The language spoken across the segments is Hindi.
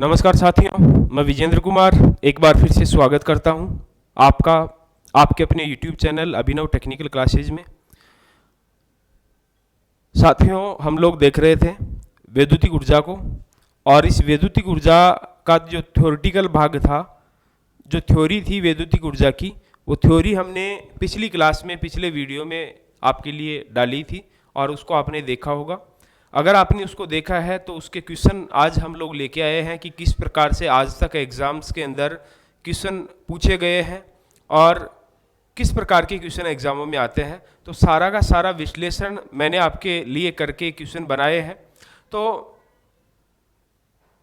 नमस्कार साथियों, मैं विजेंद्र कुमार एक बार फिर से स्वागत करता हूं आपके अपने YouTube चैनल अभिनव टेक्निकल क्लासेज में। साथियों, हम लोग देख रहे थे वैद्युतिक ऊर्जा को, और इस वैद्युतिक ऊर्जा का जो थ्योरेटिकल भाग था, जो थ्योरी थी वैद्युतिक ऊर्जा की, वो थ्योरी हमने पिछली क्लास में, पिछले वीडियो में आपके लिए डाली थी और उसको आपने देखा होगा। अगर आपने उसको देखा है तो उसके क्वेश्चन आज हम लोग लेके आए हैं कि किस प्रकार से आज तक एग्ज़ाम्स के अंदर क्वेश्चन पूछे गए हैं और किस प्रकार के क्वेश्चन एग्जामों में आते हैं। तो सारा का सारा विश्लेषण मैंने आपके लिए करके क्वेश्चन बनाए हैं। तो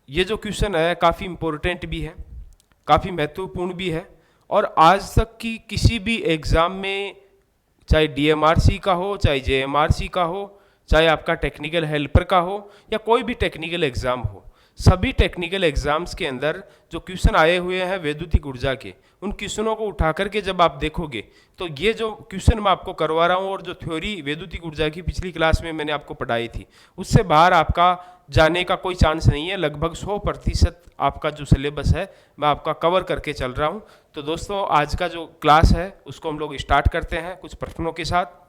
ये जो क्वेश्चन है काफ़ी इम्पोर्टेंट भी है, काफ़ी महत्वपूर्ण भी है, और आज तक की किसी भी एग्ज़ाम में, चाहे DMRC का हो, चाहे JMRC का हो, चाहे आपका टेक्निकल हेल्पर का हो, या कोई भी टेक्निकल एग्ज़ाम हो, सभी टेक्निकल एग्ज़ाम्स के अंदर जो क्वेश्चन आए हुए हैं वैद्युतिक ऊर्जा के, उन क्वेश्चनों को उठा करके जब आप देखोगे तो ये जो क्वेश्चन मैं आपको करवा रहा हूँ और जो थ्योरी वैद्युतिक ऊर्जा की पिछली क्लास में मैंने आपको पढ़ाई थी, उससे बाहर आपका जाने का कोई चांस नहीं है। लगभग 100% आपका जो सिलेबस है मैं आपका कवर करके चल रहा हूँ। तो दोस्तों, आज का जो क्लास है उसको हम लोग स्टार्ट करते हैं कुछ प्रश्नों के साथ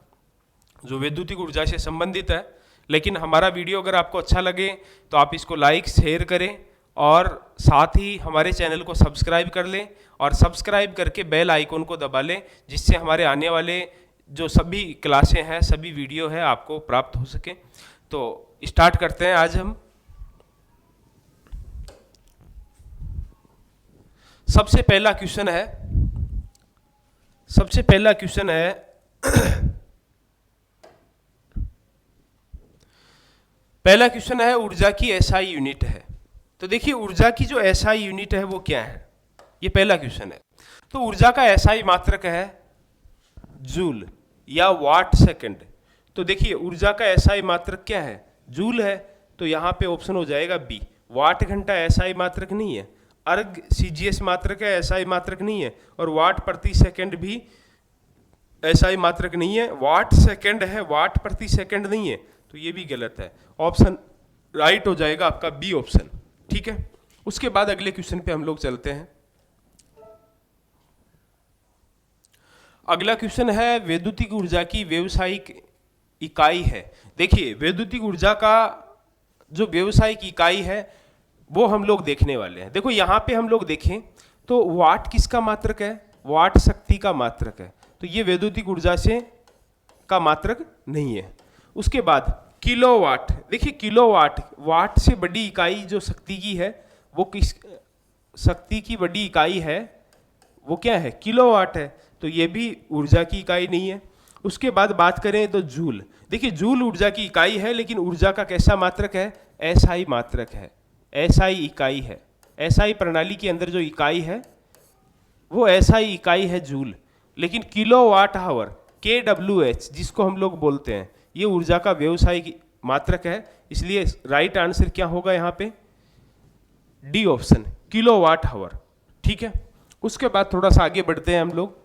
जो वैद्युतिक ऊर्जा से संबंधित है। लेकिन हमारा वीडियो अगर आपको अच्छा लगे तो आप इसको लाइक शेयर करें और साथ ही हमारे चैनल को सब्सक्राइब कर लें, और सब्सक्राइब करके बेल आइकन को दबा लें, जिससे हमारे आने वाले जो सभी क्लासें हैं, सभी वीडियो है, आपको प्राप्त हो सके। तो स्टार्ट करते हैं। आज हम सबसे पहला क्वेश्चन है पहला क्वेश्चन है ऊर्जा की SI यूनिट है। तो देखिए, ऊर्जा की जो SI यूनिट है वो क्या है, ये पहला क्वेश्चन है। तो ऊर्जा का SI मात्रक है जूल या वाट सेकंड। तो देखिए, ऊर्जा का SI मात्रक क्या है, जूल है। तो यहाँ पे ऑप्शन हो जाएगा बी। वाट घंटा SI मात्रक नहीं है, अर्ग CGS मात्रक है, SI मात्रक नहीं है, और वाट प्रति सेकंड भी SI मात्रक नहीं है। वाट सेकंड है, वाट प्रति सेकंड नहीं है, तो ये भी गलत है। ऑप्शन राइट हो जाएगा आपका बी ऑप्शन। ठीक है, उसके बाद अगले क्वेश्चन पे हम लोग चलते हैं। अगला क्वेश्चन है वैद्युतिक ऊर्जा की व्यावसायिक इकाई है। देखिए, वैद्युतिक ऊर्जा का जो व्यावसायिक इकाई है वो हम लोग देखने वाले हैं। देखो, यहाँ पे हम लोग देखें तो वाट किसका मात्रक है, वाट शक्ति का मात्रक है। तो ये वैद्युतिक ऊर्जा से का मात्रक नहीं है। उसके बाद किलोवाट। देखिए, किलोवाट, वाट से बड़ी इकाई जो शक्ति की है, वो किस शक्ति की बड़ी इकाई है, वो क्या है, किलोवाट है। तो ये भी ऊर्जा की इकाई नहीं है। उसके बाद बात करें तो जूल। देखिए, जूल ऊर्जा की इकाई है, लेकिन ऊर्जा का कैसा मात्रक है, SI मात्रक है, SI इकाई है। SI प्रणाली के अंदर जो इकाई है वो SI इकाई है जूल। लेकिन किलोवाट आवर KWH जिसको हम लोग बोलते हैं, ये ऊर्जा का व्यावसायिक मात्रक है। इसलिए राइट आंसर क्या होगा यहाँ पे, डी ऑप्शन, किलोवाट आवर। ठीक है, उसके बाद थोड़ा सा आगे बढ़ते हैं हम लोग।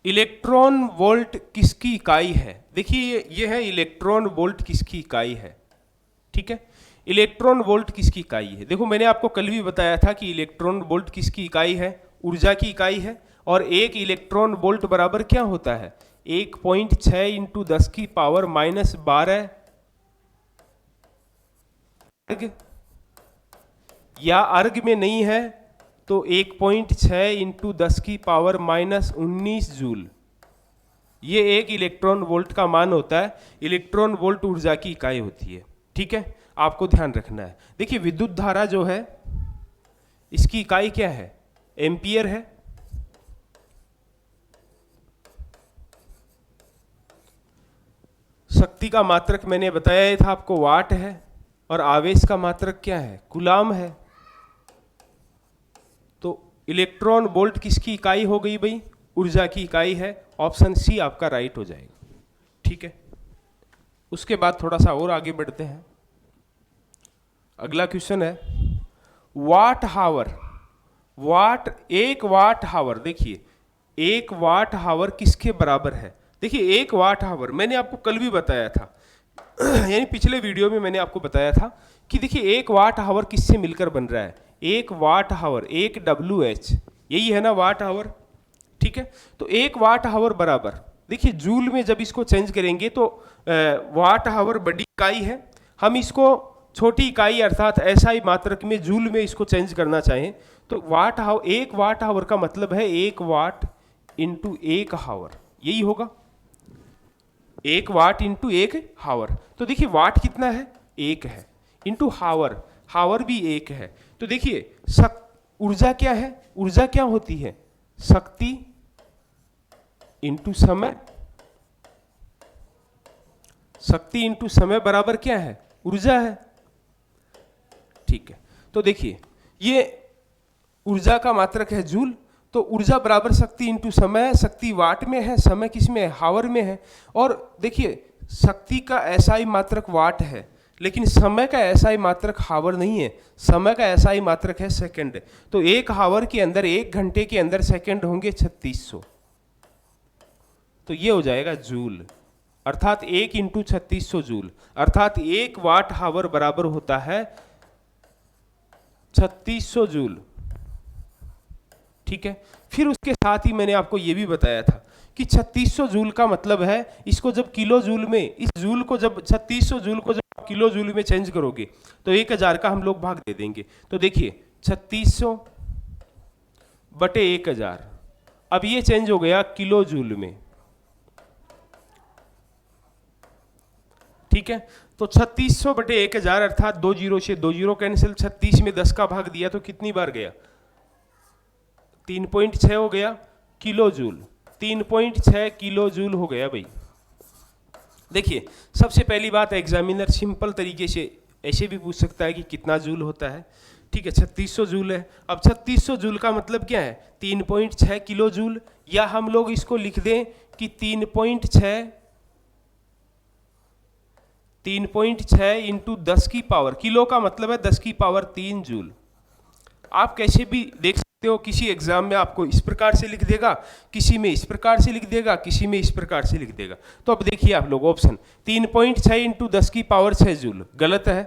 इलेक्ट्रॉन वोल्ट किसकी इकाई है। देखिए, ये है इलेक्ट्रॉन वोल्ट किसकी इकाई है। ठीक है, इलेक्ट्रॉन वोल्ट किसकी इकाई है। देखो, मैंने आपको कल भी बताया था कि इलेक्ट्रॉन वोल्ट किसकी इकाई है, ऊर्जा की इकाई है। और एक इलेक्ट्रॉन वोल्ट बराबर क्या होता है, 1.6 इंटू 10 की पावर -12 अर्ग, या अर्ग में नहीं है तो 1.6 इंटू 10 की पावर -19 जूल, ये एक इलेक्ट्रॉन वोल्ट का मान होता है। इलेक्ट्रॉन वोल्ट ऊर्जा की इकाई होती है। ठीक है, आपको ध्यान रखना है। देखिए, विद्युत धारा जो है इसकी इकाई क्या है, एम्पियर है। शक्ति का मात्रक मैंने बताया था आपको, वाट है। और आवेश का मात्रक क्या है, कूलाम है। तो इलेक्ट्रॉन वोल्ट किसकी इकाई हो गई भाई, ऊर्जा की इकाई है। ऑप्शन सी आपका राइट हो जाएगा। ठीक है, उसके बाद थोड़ा सा और आगे बढ़ते हैं। अगला क्वेश्चन है वाट हावर। एक वाट हावर, देखिए 1 वाट हावर किसके बराबर है। देखिए, 1 वाट हावर मैंने आपको कल भी बताया था, यानी पिछले वीडियो में मैंने आपको बताया था कि देखिए 1 वाट आवर किससे मिलकर बन रहा है, 1 वाट आवर, 1 WH, यही है ना वाट आवर, ठीक है। तो 1 वाट आवर बराबर, देखिए जूल में जब इसको चेंज करेंगे तो वाट आवर बड़ी इकाई है, हम इसको छोटी इकाई अर्थात SI मात्रक में जूल में इसको चेंज करना चाहें तो वाट आवर, 1 वाट आवर का मतलब है 1 वाट इंटू 1 आवर, यही होगा 1 वाट इंटू 1 हावर। तो देखिए वाट कितना है, 1 है, इंटू हावर, हावर भी 1 है। तो देखिए ऊर्जा क्या है, ऊर्जा क्या होती है, शक्ति इंटू समय, शक्ति इंटू समय बराबर क्या है, ऊर्जा है, ठीक है। तो देखिए ये ऊर्जा का मात्रक है जूल, तो ऊर्जा बराबर शक्ति इंटू समय, शक्ति वाट में है, समय किस में है, हावर में है। और देखिए शक्ति का SI मात्रक वाट है, लेकिन समय का SI मात्रक हावर नहीं है, समय का SI मात्रक है सेकंड। तो 1 हावर के अंदर, 1 घंटे के अंदर सेकंड होंगे 3600, तो ये हो जाएगा जूल, अर्थात 1 इंटू 3600 जूल, अर्थात 1 वाट हावर बराबर होता है 3600 जूल, ठीक है। फिर उसके साथ ही मैंने आपको यह भी बताया था कि 3600 जूल का मतलब है, इसको जब किलो जूल में, इस जूल को जब 3600 जूल को जब किलो जूल में चेंज करोगे तो 1000 का हम लोग भाग दे देंगे। तो देखिए 3600 बटे 1000, अब ये चेंज हो गया किलो जूल में, ठीक है। तो 3600 बटे 1000 अर्थात 2 जीरो से 2 जीरो कैंसिल, 36 में 10 का भाग दिया तो कितनी बार गया, 3.6 हो गया किलो जूल, 3.6 किलो जूल हो गया भाई। देखिए सबसे पहली बात, एग्जामिनर सिंपल तरीके से ऐसे भी पूछ सकता है कि कितना जूल होता है, ठीक है। 3600 जूल है, अब 3600 जूल का मतलब क्या है, 3.6 किलो जूल, या हम लोग इसको लिख दें कि 3.6 इंटू 10 की पावर, किलो का मतलब है 10 की पावर 3 जूल। आप कैसे भी देख सकते हो, किसी एग्जाम में आपको इस प्रकार से लिख देगा, किसी में इस प्रकार से लिख देगा, किसी में इस प्रकार से लिख देगा। तो अब देखिए आप लोग ऑप्शन 3.6 इंटू 10 की पावर 6 जूल गलत है,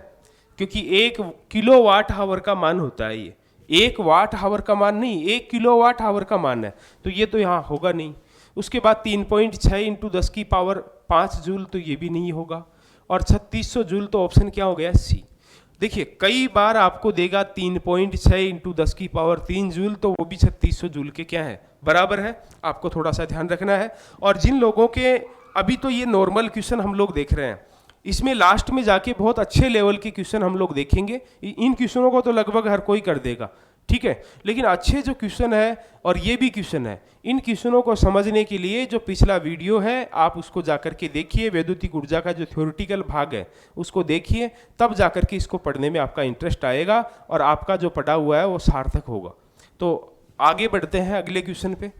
क्योंकि 1 किलो वाट आवर का मान होता है, ये 1 वाट आवर का मान नहीं, 1 किलो वाट आवर का मान है, तो ये तो यहाँ होगा नहीं। उसके बाद 3.6 इंटू 10 की पावर 5 जूल, तो ये भी नहीं होगा। और 3600 जूल, तो ऑप्शन क्या हो गया, सी। देखिए कई बार आपको देगा 3.6 इंटू 10 की पावर 3 जूल, तो वो भी 3600 जूल के क्या है, बराबर है, आपको थोड़ा सा ध्यान रखना है। और जिन लोगों के, अभी तो ये नॉर्मल क्वेश्चन हम लोग देख रहे हैं, इसमें लास्ट में जाके बहुत अच्छे लेवल के क्वेश्चन हम लोग देखेंगे, इन क्वेश्चनों को तो लगभग हर कोई कर देगा, ठीक है। लेकिन अच्छे जो क्वेश्चन है और ये भी क्वेश्चन है, इन क्वेश्चनों को समझने के लिए जो पिछला वीडियो है आप उसको जाकर के देखिए, वैद्युतिक ऊर्जा का जो थ्योरेटिकल भाग है उसको देखिए, तब जाकर के इसको पढ़ने में आपका इंटरेस्ट आएगा और आपका जो पढ़ा हुआ है वो सार्थक होगा। तो आगे बढ़ते हैं अगले क्वेश्चन पे।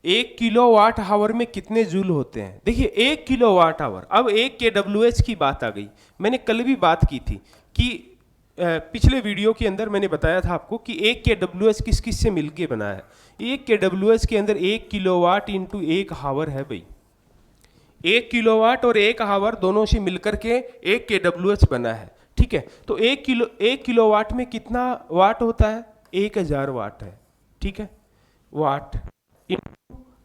एक किलो वाट आवर में कितने जूल होते हैं, देखिए 1 किलो वाट आवर, अब 1 kWh की बात आ गई। मैंने कल भी बात की थी कि पिछले वीडियो के अंदर मैंने बताया था आपको कि 1 kWh किस किस से मिलके बना है। 1 kWh के अंदर 1 किलोवाट इंटू 1 हावर है भाई, 1 किलोवाट और 1 हावर दोनों से मिलकर के 1 kWh बना है, ठीक है। तो 1 किलोवाट में कितना वाट होता है, 1000 वाट है, ठीक है। वाट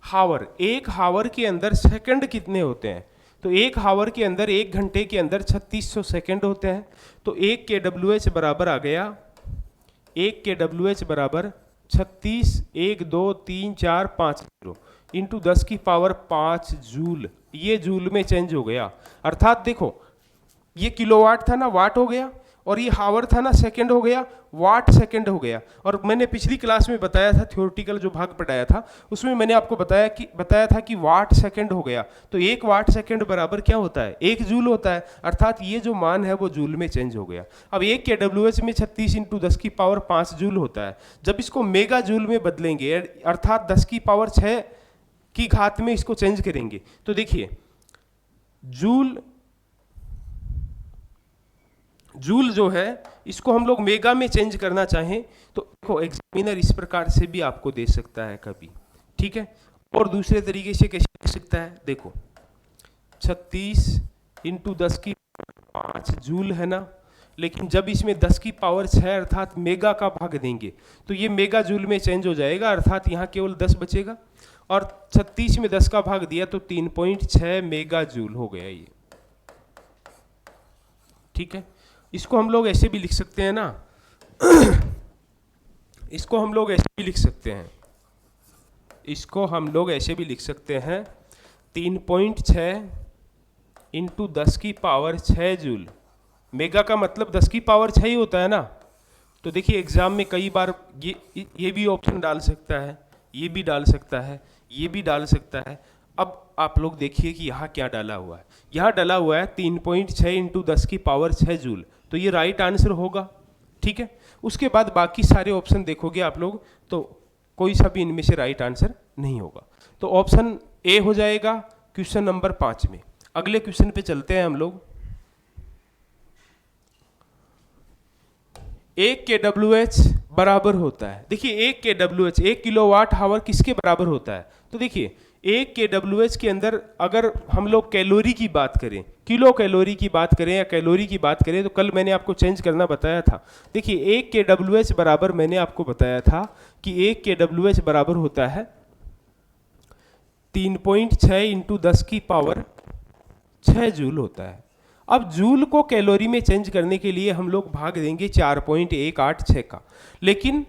हावर, 1 हावर के अंदर सेकंड कितने होते हैं, तो 1 हावर के अंदर 1 घंटे के अंदर 3600 सेकंड होते हैं। तो 1 kWh बराबर आ गया, 1 kWh बराबर 36 1 2 3 4 5 जीरो इंटू 10 की पावर 5 जूल, ये जूल में चेंज हो गया। अर्थात देखो ये किलोवाट था ना, वाट हो गया, और ये हावर था ना, सेकंड हो गया, वाट सेकंड हो गया। और मैंने पिछली क्लास में बताया था, थ्योरेटिकल जो भाग पढ़ाया था उसमें मैंने आपको बताया था कि वाट सेकंड हो गया। तो 1 वाट सेकंड बराबर क्या होता है, 1 जूल होता है, अर्थात ये जो मान है वो जूल में चेंज हो गया। अब 1 kWh में 36 इंटू 10 की पावर 5 जूल होता है। जब इसको मेगा जूल में बदलेंगे, अर्थात 10 की पावर 6 की घात में इसको चेंज करेंगे, तो देखिए जूल जो है इसको हम लोग मेगा में चेंज करना चाहें तो देखो एग्जामिनर इस प्रकार से भी आपको दे सकता है कभी ठीक है। और दूसरे तरीके से कैसे लिख सकता है, देखो 36 इंटू 10 की 5 जूल है ना, लेकिन जब इसमें 10 की पावर 6 अर्थात मेगा का भाग देंगे तो ये मेगा जूल में चेंज हो जाएगा, अर्थात यहाँ केवल 10 बचेगा, और 36 में 10 का भाग दिया तो 3.6 मेगा जूल हो गया ये। ठीक है, इसको हम लोग ऐसे भी लिख सकते हैं ना इसको हम लोग ऐसे भी लिख सकते हैं, इसको हम लोग ऐसे भी लिख सकते हैं 3.6 इंटू 10 की पावर 6 जूल। मेगा का मतलब 10 की पावर 6 ही होता है ना। तो देखिए एग्जाम में कई बार ये भी ऑप्शन डाल सकता है, ये भी डाल सकता है, ये भी डाल सकता है। अब आप लोग देखिए कि यहाँ क्या डाला हुआ है, यहाँ डाला हुआ है 3.6 इंटू 10 की पावर 6 जूल, तो ये राइट आंसर होगा। ठीक है, उसके बाद बाकी सारे ऑप्शन देखोगे आप लोग तो कोई सा भी इनमें से राइट आंसर नहीं होगा। तो ऑप्शन ए हो जाएगा क्वेश्चन नंबर 5 में। अगले क्वेश्चन पे चलते हैं हम लोग। 1 kWh बराबर होता है, देखिए 1 kWh 1 किलोवाट आवर किसके बराबर होता है, तो देखिए 1 kWh के अंदर अगर हम लोग कैलोरी की बात करें, किलो कैलोरी की बात करें या कैलोरी की बात करें, तो कल मैंने आपको चेंज करना बताया था। देखिए 1 kWh बराबर मैंने आपको बताया था कि 1 kWh बराबर होता है 3.6 इंटू 10 की पावर 6 जूल होता है। अब जूल को कैलोरी में चेंज करने के लिए हम लोग भाग देंगे 4.186 का, लेकिन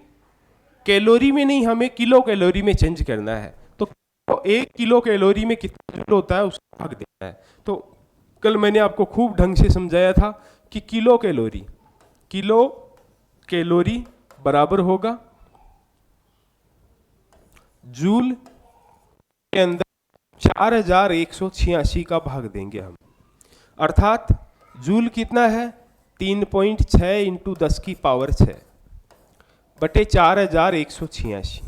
कैलोरी में नहीं, हमें किलो कैलोरी में चेंज करना है। तो 1 किलो कैलोरी में कितना जूल होता है उसका भाग देना है। तो कल मैंने आपको खूब ढंग से समझाया था कि किलो कैलोरी बराबर होगा जूल के अंदर 4186 का भाग देंगे हम, अर्थात जूल कितना है 3.6 इंटू 10 की पावर 6 बटे 4186।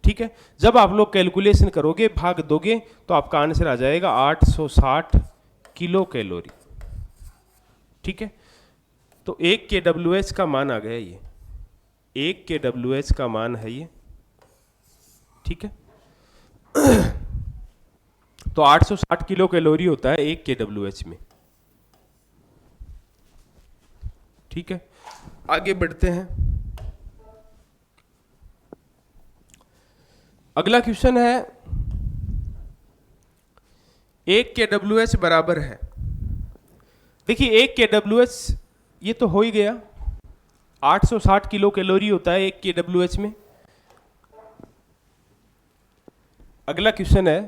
ठीक है, जब आप लोग कैलकुलेशन करोगे भाग दोगे तो आपका आंसर आ जाएगा 860 किलो कैलोरी। ठीक है, तो 1 kWh का मान आ गया ये, 1 kWh का मान है ये। ठीक है, तो 860 किलो कैलोरी होता है 1 kWh में। ठीक है, आगे बढ़ते हैं। अगला क्वेश्चन है 1 kWh बराबर है, देखिए 1 kWh ये तो हो ही गया, 860 किलो कैलोरी होता है 1 kWh में। अगला क्वेश्चन है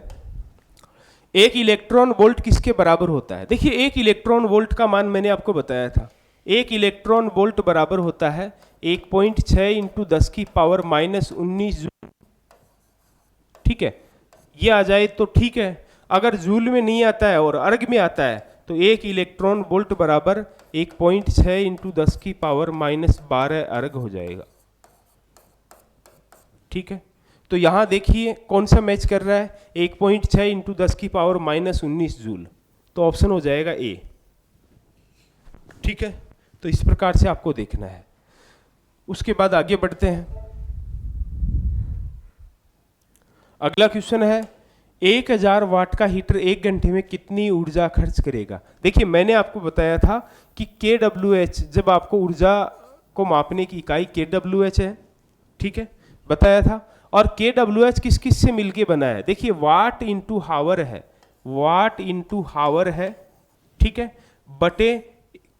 1 इलेक्ट्रॉन वोल्ट किसके बराबर होता है। देखिए 1 इलेक्ट्रॉन वोल्ट का मान मैंने आपको बताया था, 1 इलेक्ट्रॉन वोल्ट बराबर होता है 1.6 इंटू 10 की पावर -19 जूल। ठीक है, ये आ जाए तो ठीक है, अगर जूल में नहीं आता है और अर्ग में आता है तो 1 इलेक्ट्रॉन वोल्ट बराबर 1.6 इंटू 10 की पावर -12 अर्ग हो जाएगा। ठीक है, तो यहां देखिए कौन सा मैच कर रहा है, 1.6 इंटू 10 की पावर -19 जूल, तो ऑप्शन हो जाएगा ए। ठीक है, तो इस प्रकार से आपको देखना है। उसके बाद आगे बढ़ते हैं। अगला क्वेश्चन है 1000 वाट का हीटर 1 घंटे में कितनी ऊर्जा खर्च करेगा। देखिए मैंने आपको बताया था कि kWh, जब आपको ऊर्जा को मापने की इकाई kWh है, ठीक है, बताया था। और kWh किस किस से मिलके बना है, देखिए वाट इंटू हावर है, वाट इंटू हावर है। ठीक है, बटे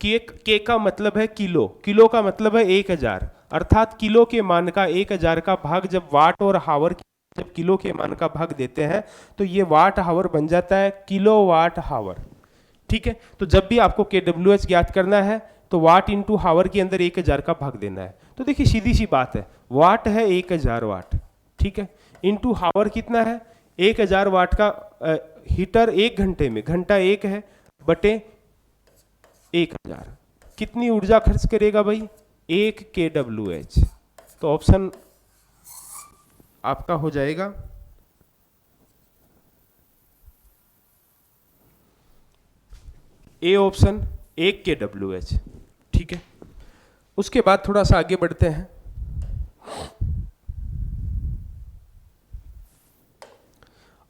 के का मतलब है किलो, किलो का मतलब है 1000, अर्थात किलो के मान का 1000 का भाग जब वाट और हावर जब किलो के मान का भाग देते हैं तो ये वाट हावर बन जाता है किलो वाट हावर। ठीक है, तो जब भी आपको kWh ज्ञात करना है तो वाट इंटू हावर के अंदर 1000 का भाग देना है। तो देखिए सीधी सी बात है, वाट है 1000 वाट, ठीक है, इंटू हावर कितना है 1000 वाट का हीटर 1 घंटे में, घंटा 1 है, बटे 1000 कितनी ऊर्जा खर्च करेगा भाई 1 kWh। तो ऑप्शन आपका हो जाएगा ए ऑप्शन 1 kWh। ठीक है, उसके बाद थोड़ा सा आगे बढ़ते हैं।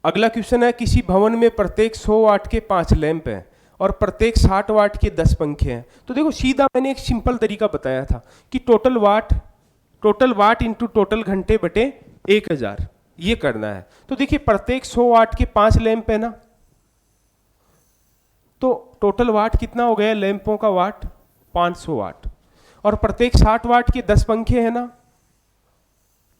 अगला क्वेश्चन है, किसी भवन में प्रत्येक 100 वाट के 5 लैंप हैं और प्रत्येक 60 वाट के 10 पंखे हैं। तो देखो सीधा मैंने एक सिंपल तरीका बताया था कि टोटल वाट इंटू टोटल घंटे बटे 1000 ये करना है। तो देखिए प्रत्येक 100 वाट के 5 लैंप है ना, तो टोटल वाट कितना हो गया लैंपों का वाट 500 वाट, और प्रत्येक 60 वाट के 10 पंखे हैं ना,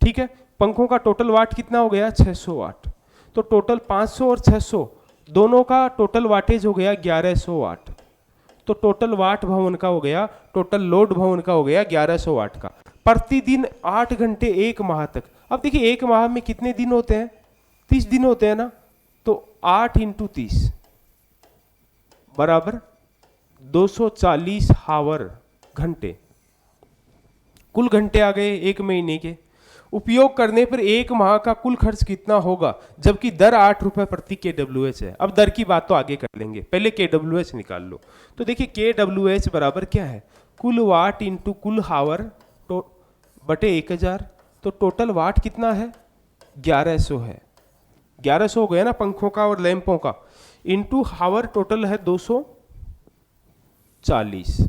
ठीक है, पंखों का टोटल वाट कितना हो गया 600 वाट। तो टोटल 500 और 600 दोनों का टोटल वाटेज हो गया 1100 वाट। तो टोटल वाट भवन का हो गया, टोटल लोड भवन का हो गया 1100 वाट का। प्रतिदिन 8 घंटे 1 माह तक। अब देखिए 1 माह में कितने दिन होते हैं, 30 दिन होते हैं ना, तो 8 इंटू 30 बराबर 240 हावर घंटे, कुल घंटे आ गए 1 महीने के। उपयोग करने पर 1 माह का कुल खर्च कितना होगा, जबकि दर 8 रुपए प्रति KWH है। अब दर की बात तो आगे कर लेंगे, पहले KWH निकाल लो। तो देखिए KWH बराबर क्या है, कुल वाट इंटू कुल हावर बटे 1000। तो टोटल वाट कितना है 1100 है, 1100 हो गया ना पंखों का और लैंपों का, इंटू हावर टोटल है 240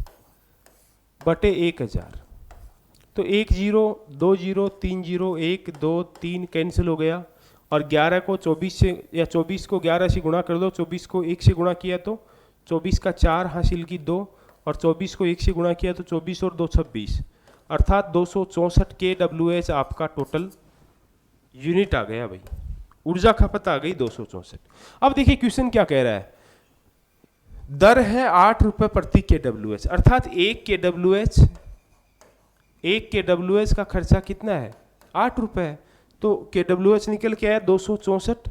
बटे 1000। तो 1 0 2 0 3 0 1 2 3 कैंसिल हो गया, और 11 को 24 से या 24 को 11 से गुणा कर दो, 24 को 1 से गुणा किया तो 24 का 4 हासिल की 2, और 24 को 1 से गुणा किया तो 24 और 2 26, अर्थात 264 KWH आपका टोटल यूनिट आ गया भाई, ऊर्जा खपत आ गई 264। अब देखिए क्वेश्चन क्या कह रहा है, दर है 8 रुपए प्रति KWH, अर्थात 1 KWH का खर्चा कितना है 8 रुपए है। तो KWH निकल के आया 264,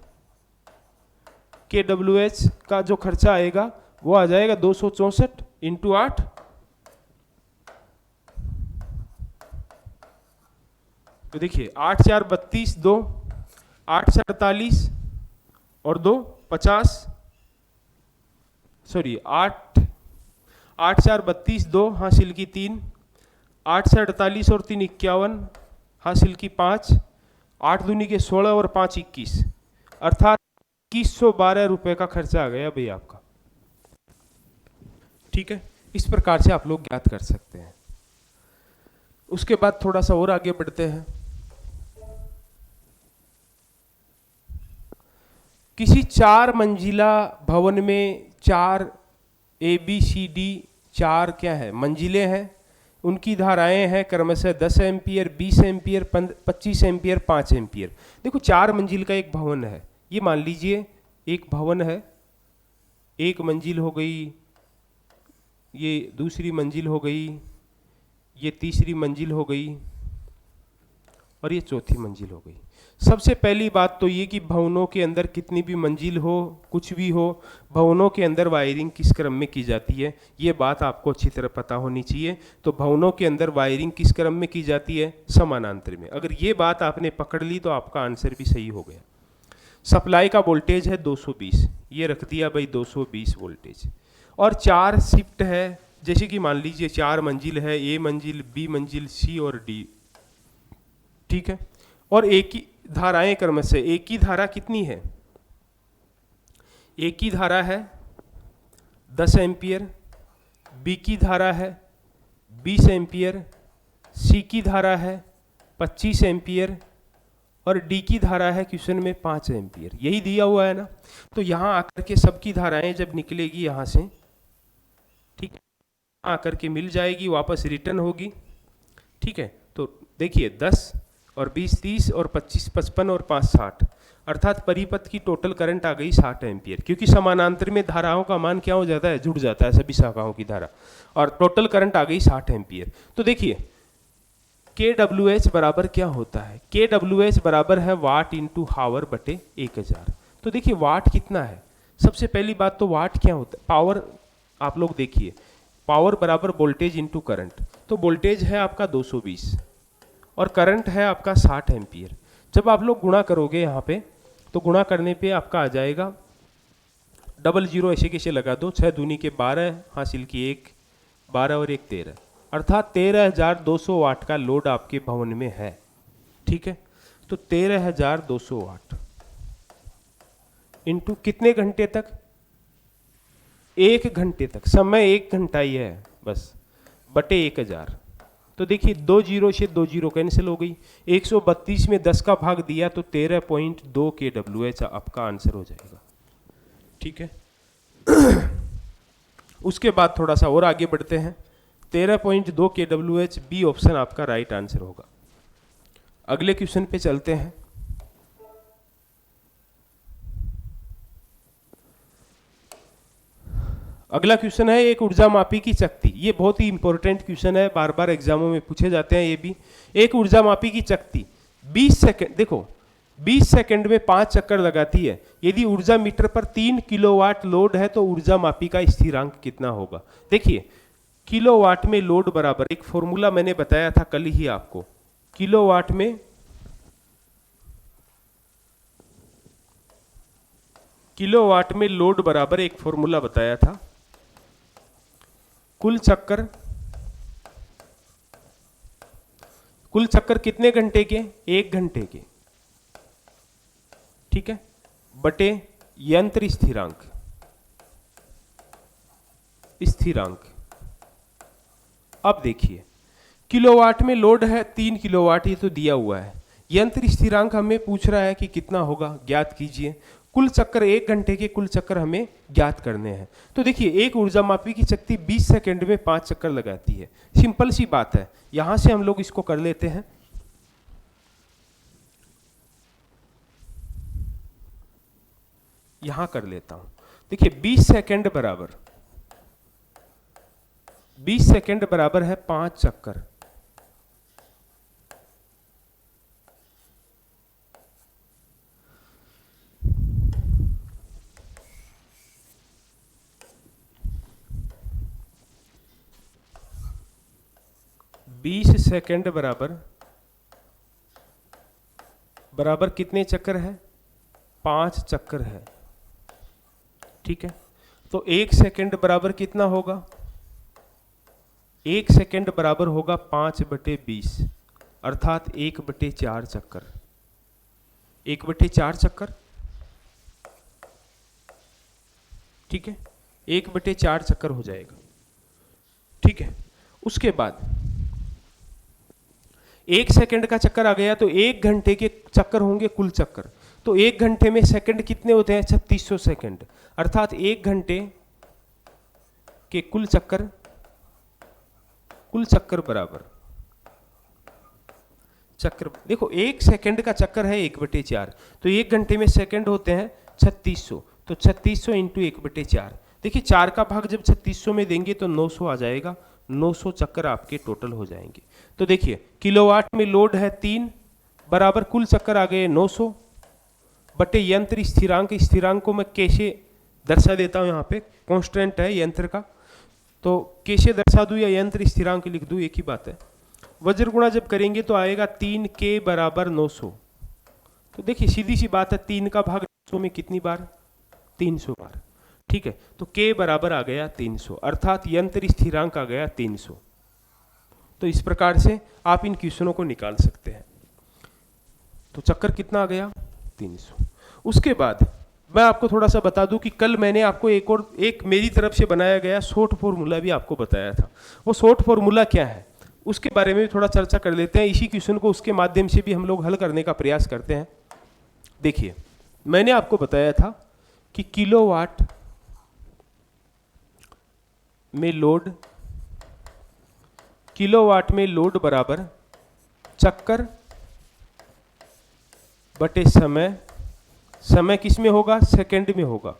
KWH का जो खर्चा आएगा वो आ जाएगा 264 इंटू 8, तो देखिए 8 4 32 2 8 से 48 और 2 50, सॉरी 8 4 32 2 हासिल की 3, 8 से 48 और 3 51 हासिल की 5, 8 दूनी के 16 और 5 21, अर्थात 2112 रुपए का खर्चा आ गया भाई आपका। ठीक है, इस प्रकार से आप लोग ज्ञात कर सकते हैं। उसके बाद थोड़ा सा और आगे बढ़ते हैं। किसी 4 मंजिला भवन में 4 ABCD 4 क्या है मंजिलें हैं, उनकी धाराएं हैं क्रमशः 10 एम्पियर 20 एम्पियर 25 एम्पियर 5 एम्पियर। देखो 4 मंजिल का एक भवन है, ये मान लीजिए एक भवन है, एक मंजिल हो गई, ये दूसरी मंजिल हो गई, ये तीसरी मंजिल हो गई, और ये चौथी मंजिल हो गई। सबसे पहली बात तो ये कि भवनों के अंदर कितनी भी मंजिल हो, कुछ भी हो, भवनों के अंदर वायरिंग किस क्रम में की जाती है, ये बात आपको अच्छी तरह पता होनी चाहिए। तो भवनों के अंदर वायरिंग किस क्रम में की जाती है, समानांतर में। अगर ये बात आपने पकड़ ली तो आपका आंसर भी सही हो गया। सप्लाई का वोल्टेज है 220, ये रख दिया भाई 220 वोल्टेज, और 4 शिफ्ट है, जैसे कि मान लीजिए 4 मंजिल है, A मंजिल, B मंजिल, C और D, ठीक है, और एक ही धाराएं क्रम से, एक की धारा कितनी है, एक की धारा है 10 एम्पियर, B की धारा है 20 एम्पियर, C की धारा है 25 एम्पियर, और D की धारा है क्वेश्चन में 5 एम्पियर, यही दिया हुआ है ना। तो यहाँ आकर के सबकी धाराएं जब निकलेगी यहाँ से, ठीक है, आकर के मिल जाएगी, वापस रिटर्न होगी, ठीक है। तो देखिए 10 और 20 30 और 25 55 और 5 60, अर्थात परिपथ की टोटल करंट आ गई 60 एम्पियर, क्योंकि समानांतर में धाराओं का मान क्या हो जाता है, जुड़ जाता है सभी शाखाओं की धारा, और टोटल करंट आ गई 60 एम्पियर। तो देखिए KWH बराबर क्या होता है, KWH बराबर है वाट इंटू हावर बटे 1000। तो देखिए वाट कितना है, सबसे पहली बात तो वाट क्या होता है, पावर, आप लोग देखिए पावर बराबर वोल्टेज इंटू करंट, तो वोल्टेज है आपका 220 और करंट है आपका 60 एम्पियर। जब आप लोग गुणा करोगे यहाँ पे, तो गुणा करने पे आपका आ जाएगा 00 ऐसे कैसे लगा दो, 6 दूनी के 12 हासिल की 1 12 और 1 13, अर्थात 13200 वाट का लोड आपके भवन में है, ठीक है। तो 13200 वाट, इंटू कितने घंटे तक, 1 घंटे तक, समय 1 घंटा ही है बस, बटे 1000। तो देखिए 2 जीरो से 2 जीरो कैंसिल हो गई, 132 में 10 का भाग दिया तो 13.2 kWh आपका आंसर हो जाएगा। ठीक है, उसके बाद थोड़ा सा और आगे बढ़ते हैं, 13.2 kWh, बी ऑप्शन आपका राइट आंसर होगा। अगले क्वेश्चन पे चलते हैं। अगला क्वेश्चन है एक ऊर्जा मापी की चकती। ये बहुत ही इंपॉर्टेंट क्वेश्चन है, बार बार एग्जामों में पूछे जाते हैं ये भी। एक ऊर्जा मापी की चकती 20 सेकंड, देखो 20 सेकंड में 5 चक्कर लगाती है। यदि ऊर्जा मीटर पर 3 किलोवाट लोड है तो ऊर्जा मापी का स्थिरांक कितना होगा। देखिए किलोवाट में लोड बराबर, एक फॉर्मूला मैंने बताया था कल ही आपको, किलोवाट में लोड बराबर एक फॉर्मूला बताया था, कुल चक्कर कितने घंटे के, 1 घंटे के, ठीक है, बटे यंत्र स्थिरांक। अब देखिए किलोवाट में लोड है 3 किलोवाट, ये तो दिया हुआ है। यंत्र स्थिरांक हमें पूछ रहा है कि कितना होगा, ज्ञात कीजिए। कुल चक्कर 1 घंटे के कुल चक्कर हमें ज्ञात करने हैं। तो देखिए एक ऊर्जा मापी की शक्ति 20 सेकंड में 5 चक्कर लगाती है। सिंपल सी बात है, यहां से हम लोग इसको कर लेते हैं। यहां कर लेता हूं। देखिए 20 सेकंड बराबर है 5 चक्कर। सेकंड बराबर कितने चक्कर है, 5 चक्कर है। ठीक है, तो 1 सेकंड बराबर कितना होगा, 1 सेकंड बराबर होगा 5/20, अर्थात 1/4 चक्कर। 1/4 चक्कर, ठीक है, 1/4 चक्कर हो जाएगा। ठीक है, उसके बाद 1 सेकंड का चक्कर आ गया तो 1 घंटे के चक्कर होंगे कुल चक्कर। तो 1 घंटे में सेकंड कितने होते हैं, 3600 सेकंड, अर्थात 1 घंटे के कुल चक्कर बराबर चक्कर, देखो 1 सेकंड का चक्कर है 1/4, तो 1 घंटे में सेकंड होते हैं 3600, तो 3600 इंटू 1/4। देखिए 4 का भाग जब 3600 में देंगे तो 900 आ जाएगा, 900 चक्कर आपके टोटल हो जाएंगे। तो देखिए किलोवाट में लोड है 3 बराबर कुल चक्कर आ गए 900 बटे यंत्र स्थिरांक को मैं कैसे दर्शा देता हूं, यहाँ पे कांस्टेंट है यंत्र का, तो कैसे दर्शा दूं या यंत्र स्थिरांक लिख दूं, एक ही बात है। वज्र गुणा जब करेंगे तो आएगा 3K बराबर 900। तो देखिए सीधी सी बात है, 3 का भाग 900 में कितनी बार, 300 बार। ठीक है, तो K बराबर आ गया 300, अर्थात यंत्र स्थिरांक आ गया 300। तो इस प्रकार से आप इन क्वेश्चनों को निकाल सकते हैं। तो चक्कर कितना आ गया, 300। उसके बाद मैं आपको थोड़ा सा बता दूं कि कल मैंने आपको एक मेरी तरफ से बनाया गया शॉर्ट फॉर्मूला भी आपको बताया था। वो शॉर्ट फॉर्मूला क्या है उसके बारे में भी थोड़ा चर्चा कर लेते हैं। इसी क्वेश्चन को उसके माध्यम से भी हम लोग हल करने का प्रयास करते हैं। देखिए मैंने आपको बताया था कि किलोवाट में लोड बराबर चक्कर बटे समय किस में होगा, सेकंड में होगा।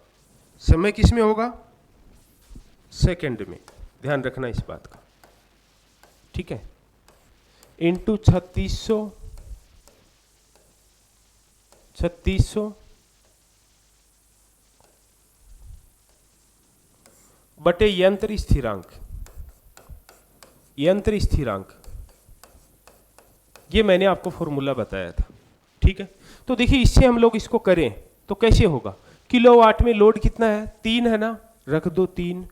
समय किस में होगा, सेकंड में, ध्यान रखना इस बात का। ठीक है, इंटू 3600 बटे यंत्र स्थिरांक, ये मैंने आपको फॉर्मूला बताया था। ठीक है, तो देखिए इससे हम लोग इसको करें तो कैसे होगा, किलोवाट में लोड कितना है, 3 है ना, रख दो 3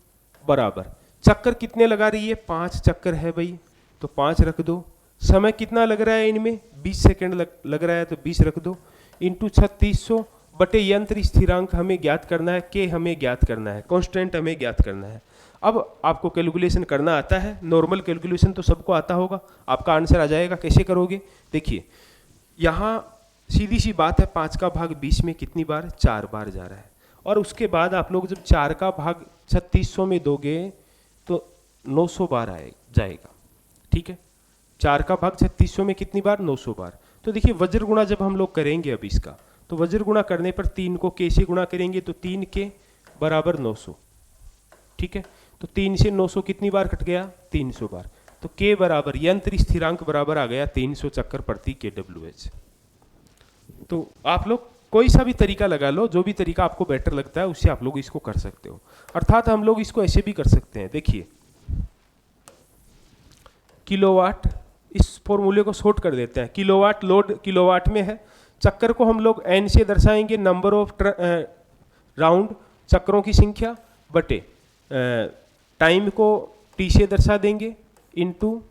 बराबर चक्कर कितने लगा रही है, 5 चक्कर है भाई, तो 5 रख दो। समय कितना लग रहा है इनमें, 20 सेकंड लग रहा है, तो 20 रख दो, इंटू 3600 बटे यंत्र स्थिरांक हमें ज्ञात करना है, के हमें ज्ञात करना है, कांस्टेंट हमें ज्ञात करना है। अब आपको कैलकुलेशन करना आता है, नॉर्मल कैलकुलेशन तो सबको आता होगा, आपका आंसर आ जाएगा। कैसे करोगे? देखिए यहाँ सीधी सी बात है, 5 का भाग 20 में कितनी बार? 4 बार जा रहा है। और उसके बाद आप लोग जब 4 का भाग 3600 में दोगे तो 900 बार जाएगा। ठीक है, 4 का भाग 3600 में कितनी बार? 900 बार। तो देखिए वज्र गुणा जब हम लोग करेंगे अब इसका, तो वज्र गुणा करने पर 3 को के से गुणा करेंगे तो 3 के बराबर 900। ठीक है, तो 3 से 900 कितनी बार कट गया? 300 बार। तो के बराबर यंत्र स्थिरांक बराबर आ गया 300 चक्कर प्रति kWh। तो आप लोग कोई सा भी तरीका लगा लो, जो भी तरीका आपको बेटर लगता है उससे आप लोग इसको कर सकते हो। अर्थात हम लोग इसको ऐसे भी कर सकते हैं, देखिए किलोवाट, इस फॉर्मूले को शॉर्ट कर देते हैं। किलोवाट लोड किलोवाट में है, चक्कर को हम लोग n से दर्शाएंगे, नंबर ऑफ राउंड चक्रों की संख्या, बटे टाइम को t से दर्शा देंगे, इंटू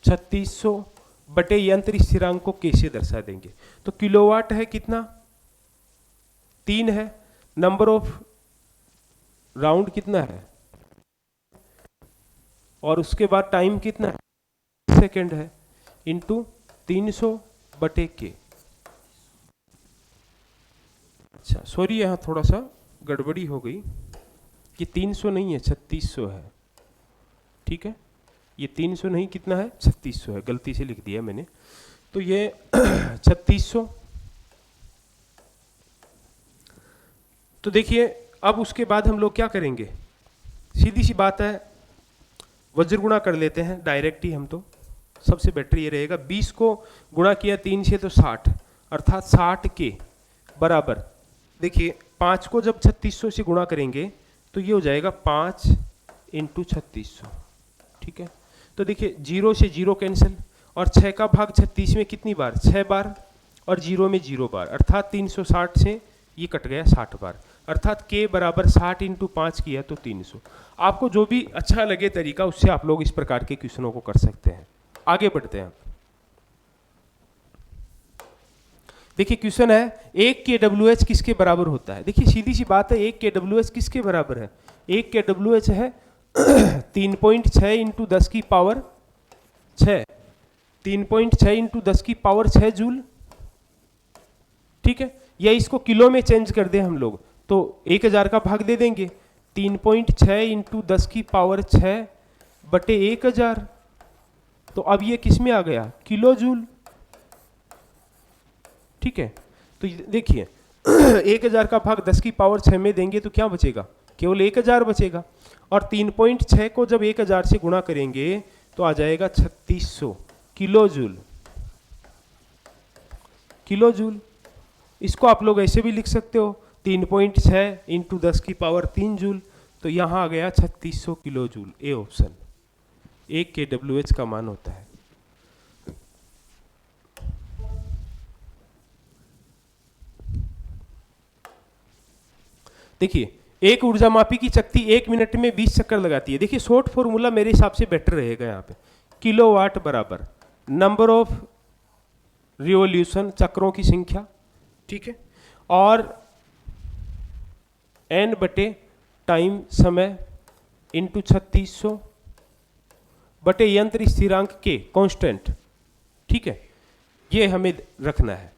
3600 बटे यंत्र स्थिरांक को k से दर्शा देंगे। तो किलोवाट है कितना? 3 है। नंबर ऑफ राउंड कितना है? और उसके बाद टाइम कितना है? सेकेंड है, इंटू 300 बटे के। अच्छा सॉरी, यहाँ थोड़ा सा गड़बड़ी हो गई कि 300 नहीं है 3600 है। ठीक है, ये 300 नहीं, कितना है? 3600 है, गलती से लिख दिया मैंने। तो ये 3600। तो देखिए अब उसके बाद हम लोग क्या करेंगे, सीधी सी बात है, वज्र गुणा कर लेते हैं डायरेक्ट ही हम, तो सबसे बेटर ये रहेगा। 20 को गुणा किया 3 से तो 60, अर्थात 60 के बराबर, देखिए 5 को जब 3600 से गुणा करेंगे तो ये हो जाएगा 5 इंटू 3600। ठीक है, तो देखिए 0 से 0 कैंसिल, और 6 का भाग 36 में कितनी बार? 6 बार, और 0 में 0 बार, अर्थात 360 से ये कट गया 60 बार, अर्थात के बराबर 60 इंटू 5 किया तो 300। आपको जो भी अच्छा लगे तरीका, उससे आप लोग इस प्रकार के क्वेश्चनों को कर सकते हैं। आगे बढ़ते हैं। देखिए क्वेश्चन है 1 kWh किसके बराबर होता है? देखिए सीधी सी बात है, 1 kWh किसके बराबर है? 1 kWh है 3.6 इंटू 10 की पावर 6, 3.6 इंटू 10 की पावर 6 जूल। ठीक है, या इसको किलो में चेंज कर दे हम लोग तो 1000 का भाग दे देंगे, 3.6 इंटू 10 की पावर 6 बटे 1000। तो अब ये किस में आ गया? Kilo joule. ठीक है, तो देखिए 1000 का भाग 10 की पावर 6 में देंगे तो क्या बचेगा? केवल 1000 बचेगा। और 3.6 को जब 1000 से गुणा करेंगे तो आ जाएगा 3600 किलो जूल। किलो जूल, इसको आप लोग ऐसे भी लिख सकते हो, 3.6 इंटू 10 की पावर 3 जूल। तो यहाँ आ गया 3600 kilo joule, A option. 1 kWh का मान होता है। देखिए एक ऊर्जा मापी की चक्ति 1 मिनट में 20 चक्कर लगाती है। देखिए शॉर्ट फॉर्मूला मेरे हिसाब से बेटर रहेगा यहाँ पे, किलोवाट बराबर नंबर ऑफ रिवॉल्यूशन, चक्रों की संख्या, ठीक है, और n बटे टाइम समय इंटू 3600 बटे यंत्र स्थिरांक के कांस्टेंट। ठीक है, ये हमें रखना है।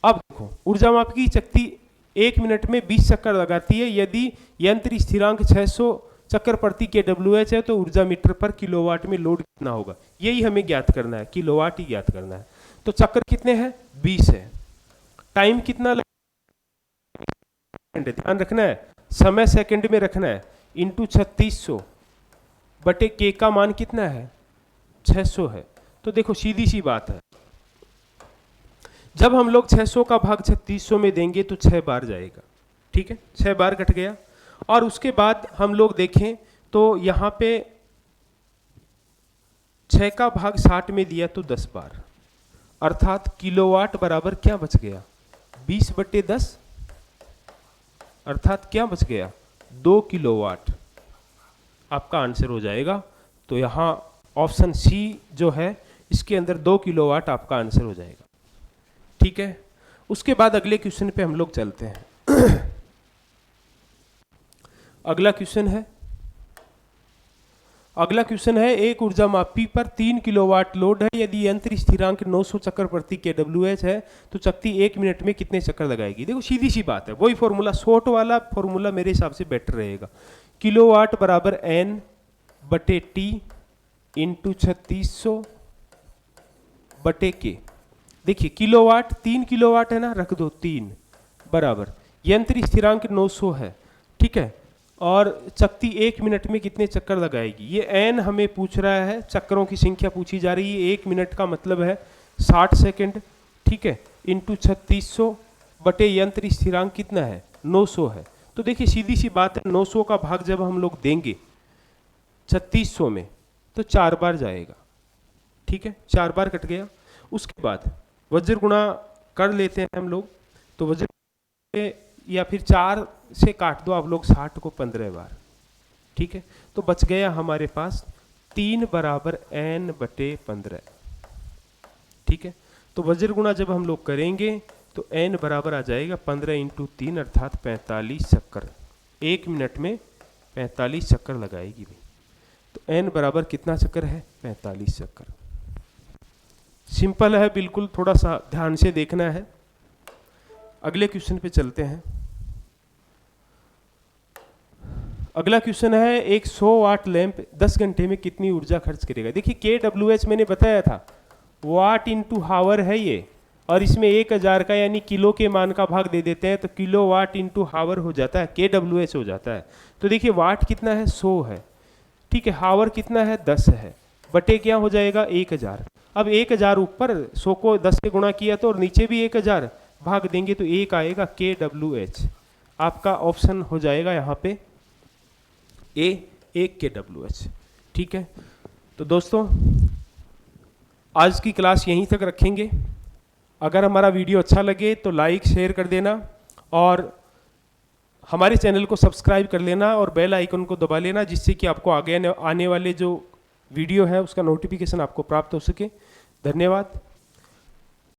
अब देखो ऊर्जा मापी की चक्ति 1 मिनट में 20 चक्कर लगाती है। यदि यंत्र स्थिरांक 600 चक्कर प्रति kWh है तो ऊर्जा मीटर पर किलोवाट में लोड कितना होगा, यही हमें ज्ञात करना है, किलोवाट ही ज्ञात करना है। तो चक्कर कितने हैं? 20 है। टाइम कितना ध्यान रखना है, समय सेकंड में रखना है, इंटू 3600 बटे के का मान कितना है? 600 है। तो देखो सीधी सी बात है, जब हम लोग 600 का भाग 3600 में देंगे तो 6 बार जाएगा। ठीक है, 6 बार कट गया। और उसके बाद हम लोग देखें तो यहाँ पे 6 का भाग 60 में दिया तो 10 बार, अर्थात किलोवाट बराबर क्या बच गया? 20 बटे 10, अर्थात क्या बच गया? 2 किलोवाट आपका आंसर हो जाएगा। तो यहाँ ऑप्शन सी जो है इसके अंदर 2 किलोवाट आपका आंसर हो जाएगा। ठीक है, उसके बाद अगले क्वेश्चन पे हम लोग चलते हैं। अगला क्वेश्चन है एक ऊर्जा मापी पर 3 किलोवाट लोड है, यदि यंत्र स्थिरांक 900 चक्कर प्रति kWh है तो चक्ति 1 मिनट में कितने चक्कर लगाएगी। देखो सीधी सी बात है, वही फॉर्मूला, शॉर्ट वाला फॉर्मूला मेरे हिसाब से बेटर रहेगा। किलोवाट बराबर N बटे T इंटू 3600 बटे K। देखिए किलोवाट 3 किलोवाट है ना, रख दो 3 बराबर यंत्र स्थिरांक 900 है, ठीक है, और चक्ति 1 मिनट में कितने चक्कर लगाएगी। ये एन हमें पूछ रहा है, चक्करों की संख्या पूछी जा रही है। 1 मिनट का मतलब है 60 सेकंड, ठीक है, इंटू 3600 बटे यंत्र स्थिरांक कितना है 900 है। तो देखिए सीधी सी बात है, 900 का भाग जब हम लोग देंगे 3600 में तो 4 बार जाएगा, ठीक है, 4 बार कट गया। उसके बाद वज्र गुणा कर लेते हैं हम लोग, तो वज्र या फिर 4 से काट दो आप लोग 60 को 15 बार, ठीक है, तो बच गया हमारे पास 3 बराबर n बटे 15, ठीक है। तो वज्र गुणा जब हम लोग करेंगे तो n बराबर आ जाएगा 15 इंटू 3 अर्थात 45 चक्कर। 1 मिनट में 45 चक्कर लगाएगी भाई, तो n बराबर कितना चक्कर है 45 चक्कर। सिंपल है बिल्कुल, थोड़ा सा ध्यान से देखना है। अगले क्वेश्चन पे चलते हैं। अगला क्वेश्चन है एक 100 वाट लैंप 10 घंटे में कितनी ऊर्जा खर्च करेगा। देखिए kWh मैंने बताया था, वाट इंटू हावर है ये, और इसमें 1000 का यानी किलो के मान का भाग दे देते हैं तो किलो वाट इंटू हावर हो जाता है, kWh हो जाता है। तो देखिए वाट कितना है 100 है, ठीक है, हावर कितना है 10 है, बटे क्या हो जाएगा 1000। अब 1000 ऊपर 100 को 10 से गुणा किया तो और नीचे भी 1000 भाग देंगे तो 1 आएगा kWh। आपका ऑप्शन हो जाएगा यहाँ पे A 1 kWh, ठीक है। तो दोस्तों आज की क्लास यहीं तक रखेंगे। अगर हमारा वीडियो अच्छा लगे तो लाइक शेयर कर देना और हमारे चैनल को सब्सक्राइब कर लेना और बेल आइकन को दबा लेना, जिससे कि आपको आगे आने वाले जो वीडियो है उसका नोटिफिकेशन आपको प्राप्त हो सके। धन्यवाद।